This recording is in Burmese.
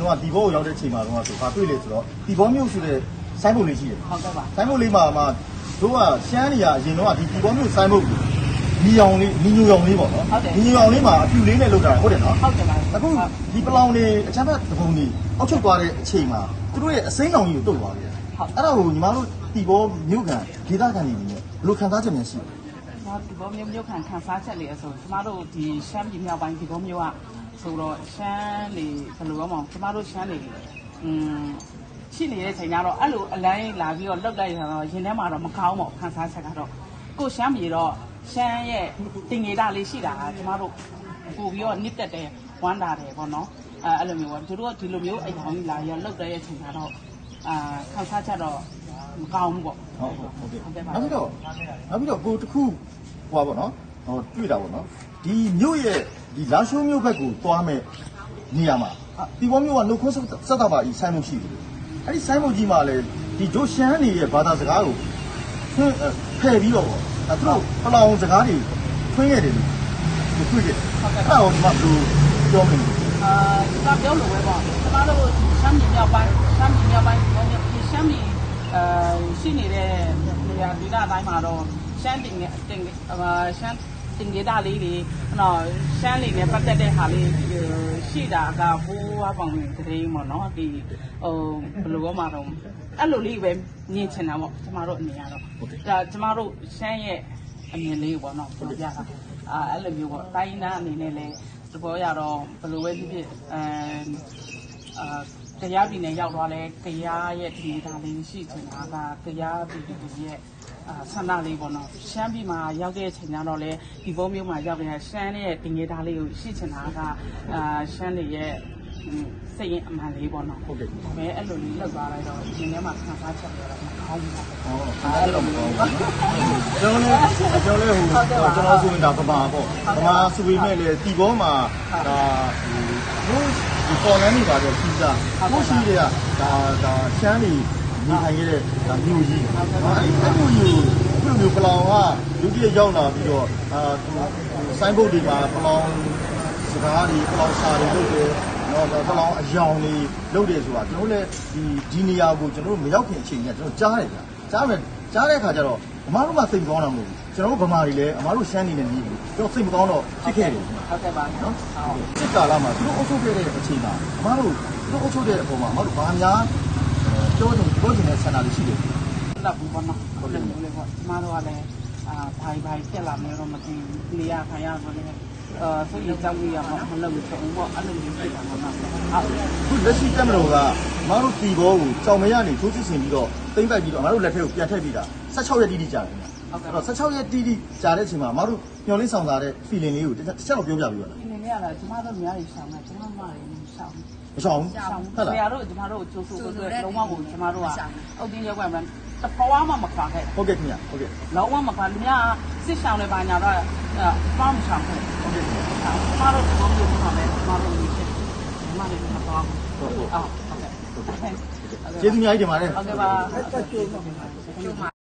တော့ဒီဘောကိုရောက်တဲ့အချိန်မှာတော့ဆိုဘာတွေ့လဲဆိုတော့ဒီဘောမျိုးဆိုတဲ့ဆိုင်းဘုတ်လေးရှိတယ်ဟုတ်ကဲ့ပါဆိုင်းဘုတ်လေးမှာတို့ကရှမ်းနေရအရင်တော့ဒီဘောမျိုးဆိုင်းဘုတ်ညီအောင်လေးညီညိုအောင်လေးပေါ့နော်ညီညိုအောင်လေးမှာအပြူလေးနဲ့လုပ်တာဟုတ်တယ်နော်ဟုတ်ကဲ့ပါအခုဒီပလောင်တွေအချမ်းဖတ်သဘုံတွေအောက်ချုပ်သွားတဲ့အချိန်မှာသူတို့ရဲ့အစိမ်းကောင်ကြီးကိုတုတ်သွားတယ်အဲ့ဒါကိုညီမတို့ဒီဘောမျိုးကန်ဒေသခံတွေနေဘယ်လိုခံစားချက်များရှိလဲဒီဘောမျိုးခံစားချက်လေးဆိုကျမတို့ဒီရှမ်းပြည်မြောက်ပိုင်းဒီဘောမျိုးကဆိုတော့ရှမ်းလေဘယ်လိုပြောမလဲကျမတို့ရှမ်းလေရှိနေတဲ့အချိန်ကတော့အဲ့လိုအလိုင်းလာပြီးတော့လောက်လိုက်တာတော့ရင်ထဲမှာတော့မကောင်းပါဘူးခံစားချက်ကတော့ကိုရှမ်းပြည်တော့ရှမ်းရဲ့တင်ငေတာလေးရှိတာကျမတို့ပို့ပြီးတော့နစ်တက်တယ်ဝမ်းတာတယ်ပေါ့နော်အဲ့လိုမျိုးပေါ့သူတို့ကဒီလိုမျိုးအကြောင်းကြီးလာရလောက်တဲ့အချိန်ကတော့ခံစားချက်တော့မကောင်းဘူးပေါ့ဟုတ်ကဲ့နောက်ပြီးတော့ကိုတခုဟိုပါပေါ့နော်တွေ့တာပေါ့နော်ဒီမြို့ရဲ့ဒီလာရှိုးမြို့ဘက်ကိုသွားမဲ့နေရာမှာဒီဘောမျိုးကနှုတ်ခွန်းဆက်တာပါဤဆိုင်းမှုရှိတယ်အဲ့ဒီဆိုင်းမှုကြီးမှာလေဒီဒိုရှမ်းနေရဲ့ဘာသာစကားကိုဖယ်ပြီးတော့ပေါ့သူတို့ပလောင်စကားတွေဖွင့်ရတယ်လို့တွေ့တယ်အဲ့ဒါကိုဒီမှာဘယ်လိုပြောမလဲဒါပြောလို့ပဲပေါ့ကျမတို့ရှမ်းပြည်မြောက်ပိုင်းဒီဘောမျိုးဒီရှမ်းပြည်ရှိနေတဲ့နေရာဒေသတိုင်းမှာတော့ရှမ်းတင်ငေတာလေးတွေနော်ရှမ်းလေးနဲ့ပတ်သက်တဲ့ဟာလေးရှိတာကဘိုးဝါပေါင်တဲ့တဲ့ပေါ့နော်ဒီဘယ်လိုပြောမှာတော့အဲ့လိုလေးပဲမြင်ချင်တာပေါ့ကျမတို့အနေရတော့ဒါကျမတို့ရှမ်းရဲ့အမြင်လေးပေါ့နော်ပြောပြတာအဲ့လိုမျိုးပေါ့တိုင်းသားအနေနဲ့လည်းသဘောရတော့ဘယ်လိုပဲဖြစ်ဖြစ်တရားပြည်နယ်ရောက်သွားလဲတရားရဲ့ဒီနေတာလေးရှိချင်တာကတရားပြည်ရဲ့ဆန္ဒလေးပေါ့နော်ရှမ်းပြည်မှာရောက်တဲ့အချိန်ကျတော့လေဒီဘုံမျိုးမှာရောက်နေတဲ့ရှမ်းရဲ့တင်ငေသားလေးကိုရှိချင်တာကရှမ်းတွေရဲ့စိတ်ရင်အမှန်လေးပေါ့နော်ဟုတ်ကဲ့ဒါပေမဲ့အဲ့လိုလေးလောက်သွားလိုက်တော့ဒီထဲမှာခံစားချက်တွေတော့မကောင်းဘူးပေါ့အဲ့လိုမကောင်းဘူးကျွန်တော်လည်းဟိုကျွန်တော်ဆိုရင်ဒါပမာပေါ့ပမာဆိုပေမဲ့လေဒီဘောမှာဒါဒီပေါ်လန်းနေပါတော့စီစားကိုရှိတဲ့ကဒါရှမ်းနေနေထိုင်ခဲ့တဲ့ဒါမြို့ကြီးအဲ့မြို့ကြီးကိုမျိုးပလောင်ကလူကြီးရောက်လာပြီးတော့ဆိုင်းဘုတ်ဒီမှာပလောင်စကားတွေပလောင်စာတွေလုပ်တယ်နော်ပလောင်အယောင်တွေလုပ်တယ်ဆိုတာကျွန်တော်လည်းဒီနေရာကိုကျွန်တော်တို့မရောက်ခင်အချိန်ကကျွန်တော်ကြားတယ်ဗျကြားတဲ့အခါကျတော့အမားတို့မှစိတ်မကောင်းတာမဟုတ်ဘူးကျွန်တော်တို့ဗမာတွေလည်းအမားတို့ရှမ်းနေနေနေပြီကျွန်တော်စိတ်မကောင်းတော့ဖြစ်ခဲ့တယ်ဟုတ်ကဲ့ပါနော်စစ်ကာလမှာသူတို့အုပ်ချုပ်ခဲ့တဲ့အချိန်မှာအမားတို့သူတို့အုပ်ချုပ်တဲ့အပေါ်မှာအမားတို့ဘာများပြောချင်တဲ့ဆန္ဒတွေရှိတယ်လောက်ဘူးပေါ့နော်ဟုတ်တယ်လေပေါ့အမားတို့ကလည်းဘာတက်လာမယ်တော့မသိဘူးနေရခိုင်ရဆိုလည်းဆိုရင်ကြောက်ရမှာမလုပ်ချင်ဘူးပေါ့အဲ့လိုမျိုးဖြစ်တာပေါ့နော်ခုလက်ရှိတက်မလို့ကအမားတို့တီဘောကိုကြောင်မရနေထိုးစစ်ဆင်ပြီးတော့သိမ့်ပိုက်ပြီးတော့အမားတို့လက်ထဲကိုပြန်ထည့်ပြီးတာ16ရက်တိတိကြာတယ်ဟုတ်ကဲ့အဲ့တော့16ရက်တိတိကြာတဲ့အချိန်မှာအမားတို့ညှော်လေးဆောင်စားတဲ့ feeling လေးကိုတစ်ချက်တော့ပြောပြပြီးပါလား feeling လေးကလည်းကျမတို့များနေဆောင်တယ်ကျမမတွေဆောင်မဆောင်ဘူးဟုတ်လားဆရာတို့ကျမတို့ကျိုးဆိုလို့လုံးဝကိုကျမတို့ကအုတ်တင်းရောက်ပြန်တဖွာမှမခွာခဲ့ဟုတ်ကဲ့ခင်ဗျဟုတ်ကဲ့လုံးဝမခွာလူများစစ်ဆောင်တွေပါညာတော့ပေါင်းမဆောင်ခဲ့ဟုတ်ကဲ့ကျမတို့ဘုံမျိုးမှာပဲကျမတို့နေဖြစ်ကျမတို့မသွားဘူးဟုတ်ကဲ့ကျေးဇူးများကြီးတင်ပါတယ်ဟုတ်ကဲ့ပါ